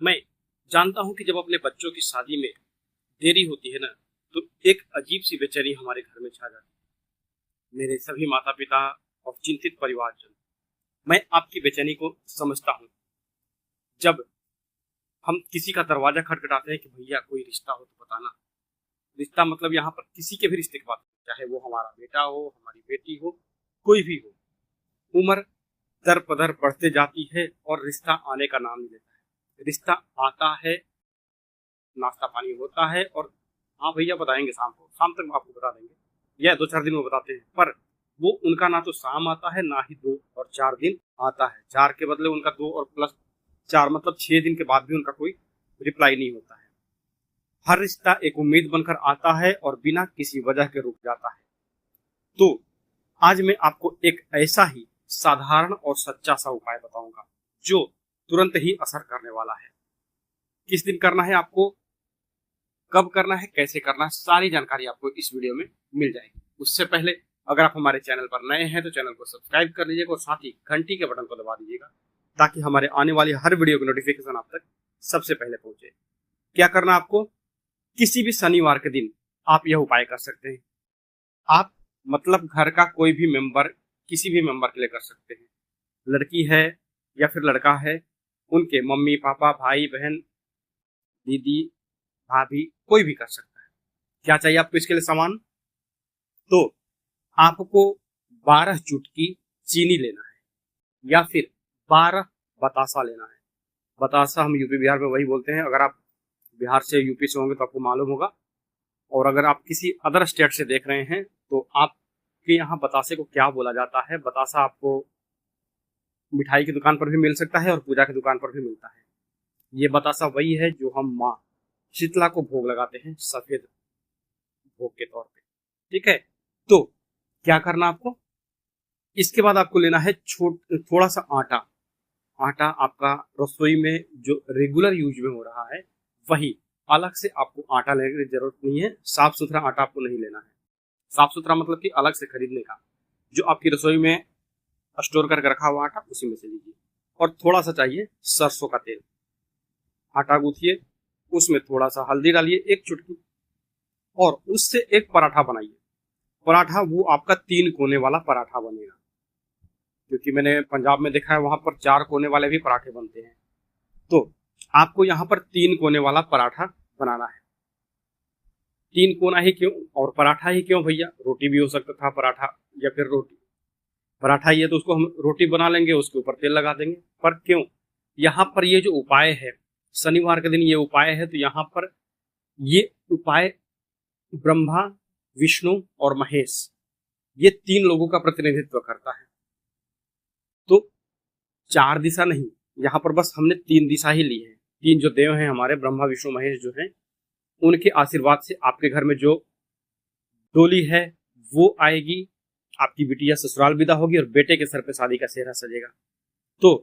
मैं जानता हूं कि जब अपने बच्चों की शादी में देरी होती है ना, तो एक अजीब सी बेचैनी हमारे घर में छा जाती है। मेरे सभी माता पिता और चिंतित परिवारजन, मैं आपकी बेचैनी को समझता हूँ। जब हम किसी का दरवाजा खटखटाते हैं कि भैया कोई रिश्ता हो तो बताना। रिश्ता मतलब यहाँ पर किसी के भी रिश्ते की बात हो, चाहे वो हमारा बेटा हो, हमारी बेटी हो, कोई भी हो। उम्र दर पदर बढ़ते जाती है और रिश्ता आने का नाम नहीं लेता है। रिश्ता आता है, नाश्ता पानी होता है और हाँ भैया बताएंगे शाम को, शाम तक आपको बता देंगे या 2-4 दिन में बताते हैं, पर वो उनका ना तो शाम आता है ना ही 2 और 4 दिन आता है। 4 के बदले उनका 2 और +4 मतलब 6 दिन के बाद भी उनका कोई रिप्लाई नहीं होता है। हर रिश्ता एक उम्मीद बनकर आता है और बिना किसी वजह के रुक जाता है। तो आज मैं आपको एक ऐसा ही साधारण और सच्चा सा उपाय बताऊंगा जो तुरंत ही असर करने वाला है। किस दिन करना है आपको, कब करना है, कैसे करना है, सारी जानकारी आपको इस वीडियो में मिल जाएगी। उससे पहले अगर आप हमारे चैनल पर नए हैं तो चैनल को सब्सक्राइब कर लीजिएगा और साथ ही घंटी के बटन को दबा दीजिएगा ताकि हमारे आने वाली हर वीडियो की नोटिफिकेशन आप तक सबसे पहले पहुंचे। क्या करना आपको, किसी भी शनिवार के दिन आप यह उपाय कर सकते हैं। आप मतलब घर का कोई भी मेंबर, किसी भी मेंबर के लिए कर सकते हैं। लड़की है या फिर लड़का है, उनके मम्मी पापा भाई बहन दीदी भाभी कोई भी कर सकता है। क्या चाहिए आपको इसके लिए सामान, तो आपको 12 चुटकी चीनी लेना है या फिर 12 बतासा लेना है। बतासा हम यूपी बिहार में वही बोलते हैं। अगर आप बिहार से यूपी से होंगे तो आपको मालूम होगा, और अगर आप किसी अदर स्टेट से देख रहे हैं तो आपके यहाँ बतासे को क्या बोला जाता है। बतासा आपको मिठाई की दुकान पर भी मिल सकता है और पूजा की दुकान पर भी मिलता है। ये बतासा वही है जो हम माँ शीतला को भोग लगाते हैं, सफेद भोग के तौर पे। ठीक है, तो क्या करना आपको, इसके बाद आपको लेना है थोड़ा सा आटा। आटा आपका रसोई में जो रेगुलर यूज में हो रहा है वही, अलग से आपको आटा लेने की जरूरत नहीं है। साफ सुथरा आटा आपको नहीं लेना है। साफ सुथरा मतलब कि अलग से खरीदने का, जो आपकी रसोई में स्टोर करके रखा हुआ आटा उसी में से लीजिए। और थोड़ा सा चाहिए सरसों का तेल। आटा गूंथिए, उसमें थोड़ा सा हल्दी डालिए 1 चुटकी, और उससे एक पराठा बनाइए। पराठा वो आपका 3 कोने वाला पराठा बनेगा, क्योंकि मैंने पंजाब में देखा है वहां पर 4 कोने वाले भी पराठे बनते हैं। तो आपको यहाँ पर 3 कोने वाला पराठा बनाना है। 3 कोना ही क्यों और पराठा ही क्यों भैया, रोटी भी हो सकता था पराठा या फिर रोटी। पराठा ही है तो उसको हम रोटी बना लेंगे, उसके ऊपर तेल लगा देंगे। पर क्यों, यहाँ पर ये जो उपाय है, शनिवार के दिन ये उपाय है, तो यहाँ पर ये उपाय ब्रह्मा विष्णु और महेश, ये 3 लोगों का प्रतिनिधित्व करता है। तो 4 दिशा नहीं, यहाँ पर बस हमने 3 दिशा ही ली है। 3 जो देव हैं हमारे, ब्रह्मा विष्णु महेश जो हैं, उनके आशीर्वाद से आपके घर में जो डोली है वो आएगी, आपकी बिटिया ससुराल विदा होगी और बेटे के सर पे शादी का सेहरा सजेगा। तो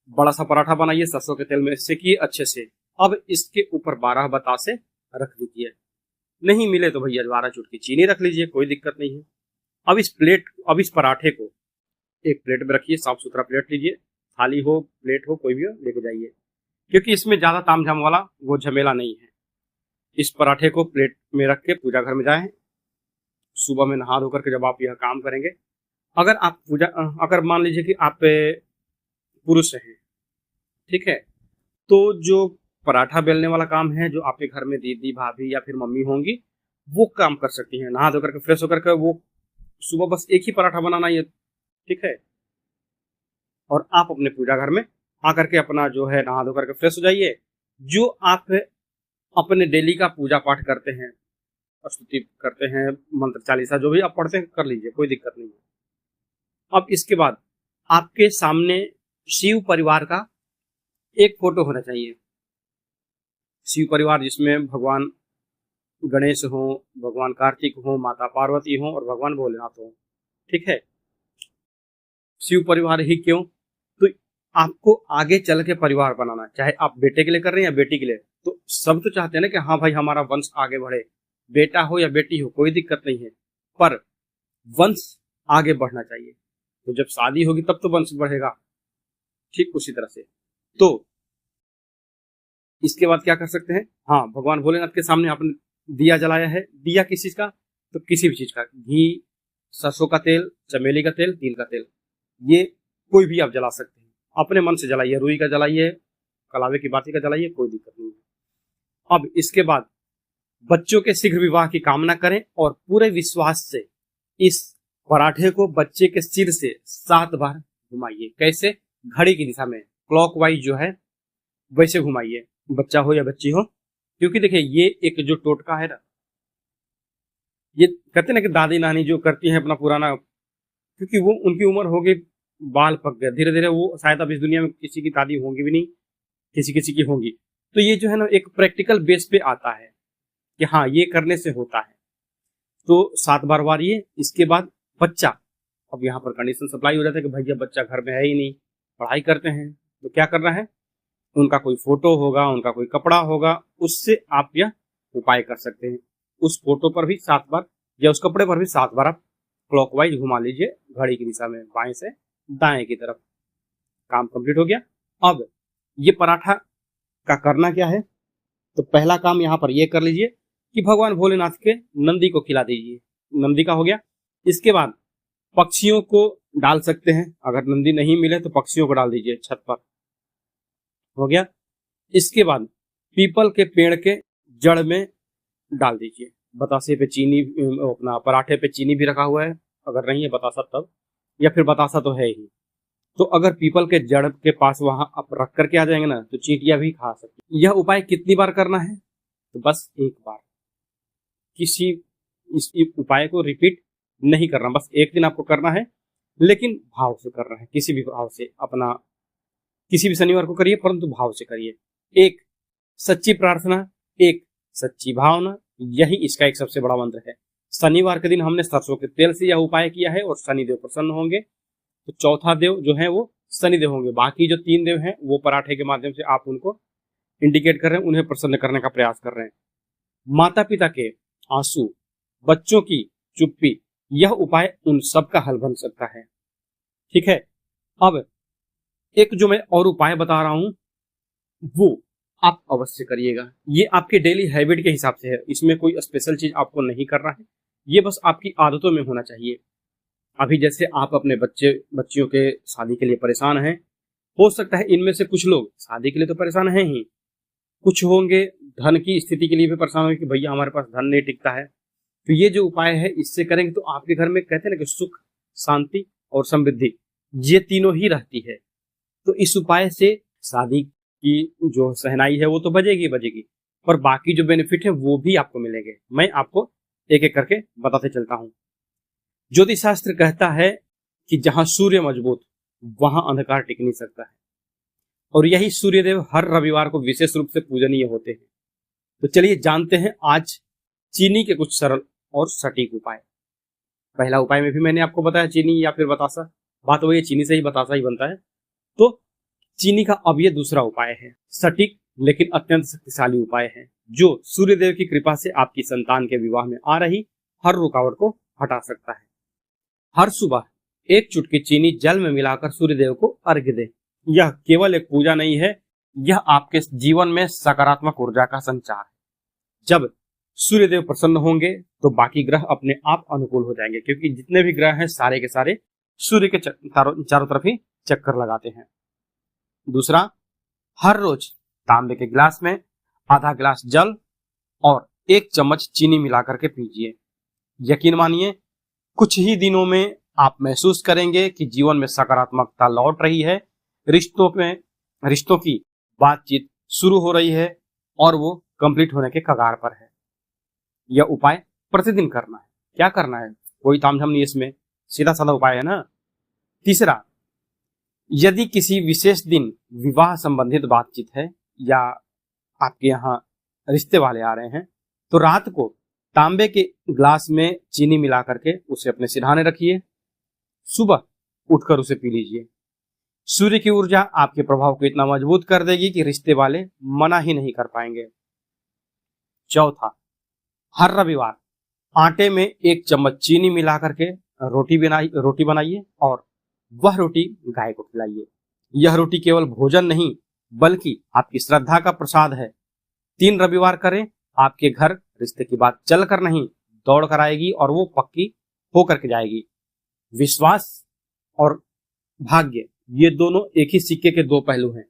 बड़ा सा पराठा बनाइए, सरसों के तेल में सेकिए अच्छे से। अब इसके ऊपर 12 बतासे रख दीजिए। नहीं मिले तो भैया 12 चुटकी चीनी रख लीजिए, कोई दिक्कत नहीं है। अब इस पराठे को एक प्लेट में रखिए, साफ सुथरा प्लेट लीजिए, थाली हो प्लेट हो कोई भी हो लेके जाइए, क्योंकि इसमें ज्यादा तामझाम वाला वो झमेला नहीं है। इस पराठे को प्लेट में रख के पूजा घर में जाएं। सुबह में नहा धोकर के जब आप यह काम करेंगे, अगर मान लीजिए कि आप पुरुष हैं, ठीक है, तो जो पराठा बेलने वाला काम है, जो आपके घर में दीदी भाभी या फिर मम्मी होंगी वो काम कर सकती हैं। नहा धोकर के फ्रेश होकर के वो सुबह बस एक ही पराठा बनाना ही है, ठीक है। और आप अपने पूजा घर में आकर के अपना जो है नहा धोकर के फ्रेश हो जाइए। जो आप अपने डेली का पूजा पाठ करते हैं, स्तुति करते हैं, मंत्र चालीसा जो भी आप पढ़ते हैं कर लीजिए, कोई दिक्कत नहीं है। अब इसके बाद आपके सामने शिव परिवार का एक फोटो होना चाहिए। शिव परिवार जिसमें भगवान गणेश हो, भगवान कार्तिक हो, माता पार्वती हो और भगवान भोलेनाथ हो, ठीक है। शिव परिवार ही क्यों, तो आपको आगे चल के परिवार बनाना है। चाहे आप बेटे के लिए कर रहे हैं या बेटी के लिए, तो सब तो चाहते हैं ना कि हाँ भाई हमारा वंश आगे बढ़े, बेटा हो या बेटी हो कोई दिक्कत नहीं है, पर वंश आगे बढ़ना चाहिए। तो जब शादी होगी तब तो वंश बढ़ेगा, ठीक उसी तरह से। तो इसके बाद क्या कर सकते हैं, हाँ, भगवान भोलेनाथ के सामने आपने दिया जलाया है। दिया किस चीज का, तो किसी भी चीज का, घी, सरसों का तेल, चमेली का तेल, तिल का तेल, ये कोई भी आप जला सकते हैं। अपने मन से जलाइए, रुई का जलाइए, कलावे की बाती का जलाइए, कोई दिक्कत नहीं है। अब इसके बाद बच्चों के शीघ्र विवाह की कामना करें और पूरे विश्वास से इस पराठे को बच्चे के सिर से 7 बार घुमाइए। कैसे, घड़ी की दिशा में, क्लॉकवाइज जो है वैसे घुमाइए, बच्चा हो या बच्ची हो। क्योंकि देखिए ये एक जो टोटका है ना, ये कहते हैं ना कि दादी नानी जो करती हैं अपना पुराना, क्योंकि वो उनकी उम्र हो गई, बाल पक गए, धीरे धीरे वो शायद अब इस दुनिया में किसी की दादी होंगी भी नहीं, किसी किसी की होंगी। तो ये जो है ना एक प्रैक्टिकल बेस पे आता है कि हाँ ये करने से होता है। तो 7 बार वारिए। इसके बाद बच्चा, अब यहाँ पर कंडीशन सप्लाई हो जाता है कि भैया बच्चा घर में है ही नहीं, पढ़ाई करते हैं, तो क्या करना है, उनका कोई फोटो होगा, उनका कोई कपड़ा होगा, उससे आप यह उपाय कर सकते हैं। उस फोटो पर भी 7 बार या उस कपड़े पर भी 7 बार आप क्लॉकवाइज घुमा लीजिए, घड़ी की दिशा में, बाएं से दाएं की तरफ। काम कंप्लीट हो गया। अब ये पराठा का करना क्या है, तो पहला काम यहाँ पर ये कर लीजिए कि भगवान भोलेनाथ के नंदी को खिला दीजिए। नंदी का हो गया। इसके बाद पक्षियों को डाल सकते हैं, अगर नंदी नहीं मिले तो पक्षियों को डाल दीजिए छत पर, हो गया। इसके बाद पीपल के पेड़ के जड़ में डाल दीजिए। बतासे पे चीनी, अपना पराठे पे चीनी भी रखा हुआ है, अगर नहीं है बतासा तब, या फिर बतासा तो है ही, तो अगर पीपल के जड़ के पास वहां आप रख करके आ जाएंगे ना, तो चींटियां भी खा सकती। यह उपाय कितनी बार करना है, तो बस एक बार। किसी इस उपाय को रिपीट नहीं करना, बस एक दिन आपको करना है, लेकिन भाव से करना है, किसी भी भाव से। अपना किसी भी शनिवार को करिए, परंतु भाव से करिए। एक सच्ची प्रार्थना, एक सच्ची भावना, यही इसका एक सबसे बड़ा मंत्र है। शनिवार के दिन हमने सरसों के तेल से यह उपाय किया है और शनिदेव प्रसन्न होंगे। तो चौथा देव जो है वो शनिदेव होंगे। बाकी जो 3 देव हैं वो पराठे के माध्यम से आप उनको इंडिकेट कर रहे हैं, उन्हें प्रसन्न करने का प्रयास कर रहे हैं। माता पिता के आंसू, बच्चों की चुप्पी, यह उपाय उन सब का हल बन सकता है। ठीक है। अब एक जो मैं और उपाय बता रहा हूं वो आप अवश्य करिएगा। ये आपके डेली हैबिट के हिसाब से है, इसमें कोई स्पेशल चीज आपको नहीं करना है, ये बस आपकी आदतों में होना चाहिए। अभी जैसे आप अपने बच्चियों के शादी के लिए परेशान हैं, हो सकता है इनमें से कुछ लोग शादी के लिए तो परेशान हैं ही, कुछ होंगे धन की स्थिति के लिए भी परेशान होंगे कि भैया हमारे पास धन नहीं टिकता है। तो ये जो उपाय है इससे करेंगे तो आपके घर में, कहते हैं ना कि सुख, शांति और समृद्धि, ये तीनों ही रहती है। तो इस उपाय से शादी की जो सहनाई है वो तो बजेगी बजेगी, पर बाकी जो बेनिफिट है वो भी आपको मिलेंगे। मैं आपको एक एक करके बताते चलता हूं। ज्योतिष शास्त्र कहता है कि जहां सूर्य मजबूत वहां अंधकार टिक नहीं सकता है, और यही सूर्यदेव हर रविवार को विशेष रूप से पूजनीय होते हैं। तो चलिए जानते हैं आज चीनी के कुछ सरल और सटीक उपाय। पहला उपाय में भी मैंने आपको बताया चीनी या फिर बतासा, बात वही है, चीनी से ही बतासा ही बनता है। तो चीनी का अब ये दूसरा उपाय है, सटीक लेकिन अत्यंत शक्तिशाली उपाय है, जो सूर्यदेव की कृपा से आपकी संतान के विवाह में आ रही हर रुकावट को हटा सकता है। हर सुबह 1 चुटकी चीनी जल में मिलाकर सूर्यदेव को अर्घ्य दें। यह केवल एक पूजा नहीं है, यह आपके जीवन में सकारात्मक ऊर्जा का संचार है। जब सूर्यदेव प्रसन्न होंगे तो बाकी ग्रह अपने आप अनुकूल हो जाएंगे, क्योंकि जितने भी ग्रह हैं सारे के सारे सूर्य के चारों तरफ ही चक्कर लगाते हैं। दूसरा, हर रोज तांबे के गिलास में आधा गिलास जल और 1 चम्मच चीनी मिलाकर के पीजिए। यकीन मानिए कुछ ही दिनों में आप महसूस करेंगे कि जीवन में सकारात्मकता लौट रही है, रिश्तों की बातचीत शुरू हो रही है और वो कंप्लीट होने के कगार पर है। यह उपाय प्रतिदिन करना है। क्या करना है, कोई तामझाम नहीं, इसमें सीधा साधा उपाय है ना। तीसरा, यदि किसी विशेष दिन विवाह संबंधित बातचीत है या आपके यहाँ रिश्ते वाले आ रहे हैं, तो रात को तांबे के ग्लास में चीनी मिला करके उसे अपने सिरहाने रखिए, सुबह उठकर उसे पी लीजिए। सूर्य की ऊर्जा आपके प्रभाव को इतना मजबूत कर देगी कि रिश्ते वाले मना ही नहीं कर पाएंगे। चौथा, हर रविवार आटे में 1 चम्मच चीनी मिला करके रोटी बनाइए और वह रोटी गाय को खिलाइए। यह रोटी केवल भोजन नहीं बल्कि आपकी श्रद्धा का प्रसाद है। 3 रविवार करें, आपके घर रिश्ते की बात चल कर नहीं दौड़ कर आएगी और वो पक्की होकर के जाएगी। विश्वास और भाग्य ये दोनों एक ही सिक्के के 2 पहलू हैं।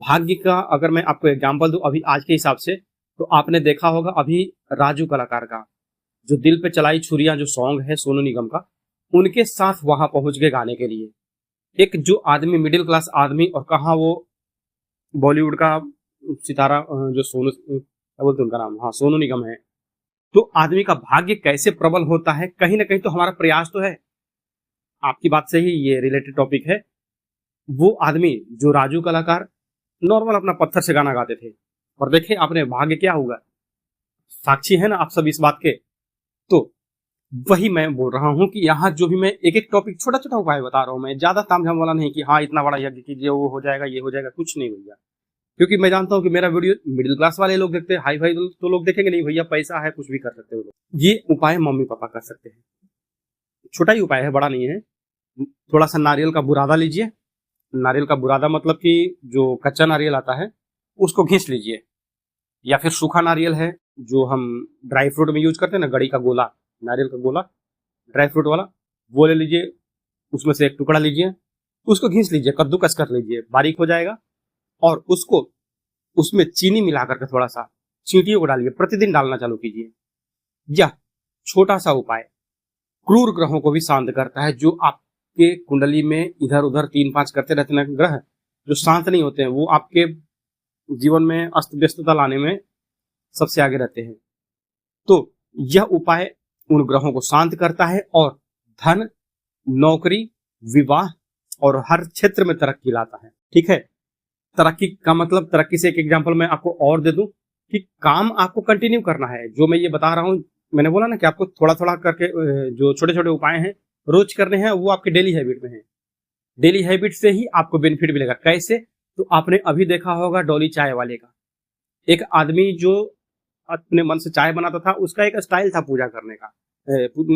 भाग्य का अगर मैं आपको एग्जांपल दूं अभी आज के हिसाब से, तो आपने देखा होगा अभी राजू कलाकार का जो दिल पे चलाई छुरियां जो सॉन्ग है सोनू निगम का, उनके साथ वहां पहुंच गए गाने के लिए। एक जो आदमी मिडिल क्लास आदमी, और कहा वो बॉलीवुड का सितारा जो सोनू क्या बोलते उनका नाम, हाँ सोनू निगम है। तो आदमी का भाग्य कैसे प्रबल होता है, कहीं ना कहीं तो हमारा प्रयास तो है। आपकी बात से ही ये रिलेटेड टॉपिक है। वो आदमी जो राजू कलाकार नॉर्मल अपना पत्थर से गाना गाते थे, और देखे आपने भाग्य क्या होगा, साक्षी है ना आप सब इस बात के। तो वही मैं बोल रहा हूं कि यहाँ जो भी मैं एक एक टॉपिक छोटा छोटा उपाय बता रहा हूं, मैं ज्यादा तामझाम वाला नहीं कि हाँ इतना बड़ा यज्ञ कीजिए वो हो जाएगा ये हो जाएगा, कुछ नहीं भैया। क्योंकि मैं जानता हूं कि मेरा वीडियो मिडिल क्लास वाले लोग देखते हैं, हाई फाई तो लोग देखेंगे नहीं, भैया पैसा है कुछ भी कर सकते हो लोग। ये उपाय मम्मी पापा कर सकते हैं, छोटा ही उपाय है, बड़ा नहीं है। थोड़ा सा नारियल का बुरादा लीजिए। नारियल का बुरादा मतलब कि जो कच्चा नारियल आता है उसको घिस लीजिए, या फिर सूखा नारियल है जो हम ड्राई फ्रूट में यूज करते हैं ना, गड़ी का गोला, नारियल का गोला ड्राई फ्रूट वाला, वो ले लीजिए। उसमें से एक टुकड़ा लीजिए, उसको घिस लीजिए, कद्दूकस कर लीजिए, बारीक हो जाएगा। और उसको उसमें चीनी मिला करके थोड़ा सा चींटियों को डालिए, प्रतिदिन डालना चालू कीजिए। यह छोटा सा उपाय क्रूर ग्रहों को भी शांत करता है। जो आपके कुंडली में इधर उधर 3-5 करते रहते हैं ग्रह जो शांत नहीं होते हैं, वो आपके जीवन में अस्त व्यस्तता लाने में सबसे आगे रहते हैं। तो यह उपाय उन ग्रहों को शांत करता है और धन, नौकरी, विवाह और हर क्षेत्र में तरक्की लाता है। ठीक है, तरक्की का मतलब, तरक्की से एक एग्जांपल मैं आपको और दे दूं कि काम आपको कंटिन्यू करना है। जो मैं ये बता रहा हूं, मैंने बोला ना कि आपको थोड़ा थोड़ा करके जो छोटे छोटे उपाय हैं रोज करने हैं, वो आपके डेली हैबिट में है। डेली हैबिट से ही आपको बेनिफिट मिलेगा। कैसे? तो आपने अभी देखा होगा डॉली चाय वाले का, एक आदमी जो अपने मन से चाय बनाता था, उसका एक स्टाइल था पूजा करने का,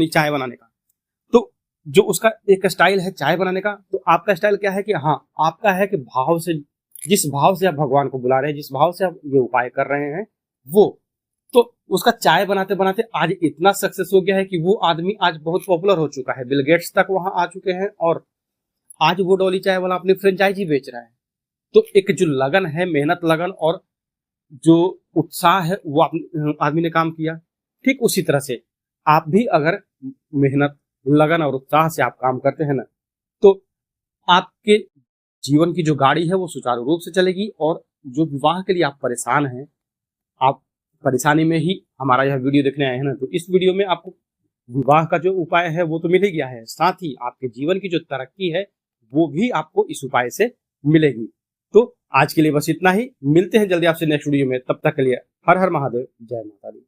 चाय बनाने का। तो जो उसका एक स्टाइल है चाय बनाने का, तो आपका स्टाइल क्या है कि हाँ आपका है कि भाव से, जिस भाव से आप भगवान को बुला रहे हैं, जिस भाव से आप ये उपाय कर रहे हैं, वो तो उसका चाय बनाते बनाते आज इतना सक्सेस हो गया है कि वो आदमी आज बहुत पॉपुलर हो चुका है, बिल गेट्स तक वहां आ चुके हैं, और आज वो डॉली चाय वाला अपनी फ्रेंचाइजी बेच रहा है। तो एक जो लगन है, मेहनत लगन और जो उत्साह है, वो आदमी ने काम किया। ठीक उसी तरह से आप भी अगर मेहनत लगन और उत्साह से आप काम करते हैं ना, तो आपके जीवन की जो गाड़ी है वो सुचारू रूप से चलेगी। और जो विवाह के लिए आप परेशान हैं, आप परेशानी में ही हमारा यह वीडियो देखने आए हैं ना, तो इस वीडियो में आपको विवाह का जो उपाय है वो तो मिल ही गया है, साथ ही आपके जीवन की जो तरक्की है वो भी आपको इस उपाय से मिलेगी। तो आज के लिए बस इतना ही, मिलते हैं जल्दी आपसे नेक्स्ट वीडियो में। तब तक के लिए हर हर महादेव, जय माता दी।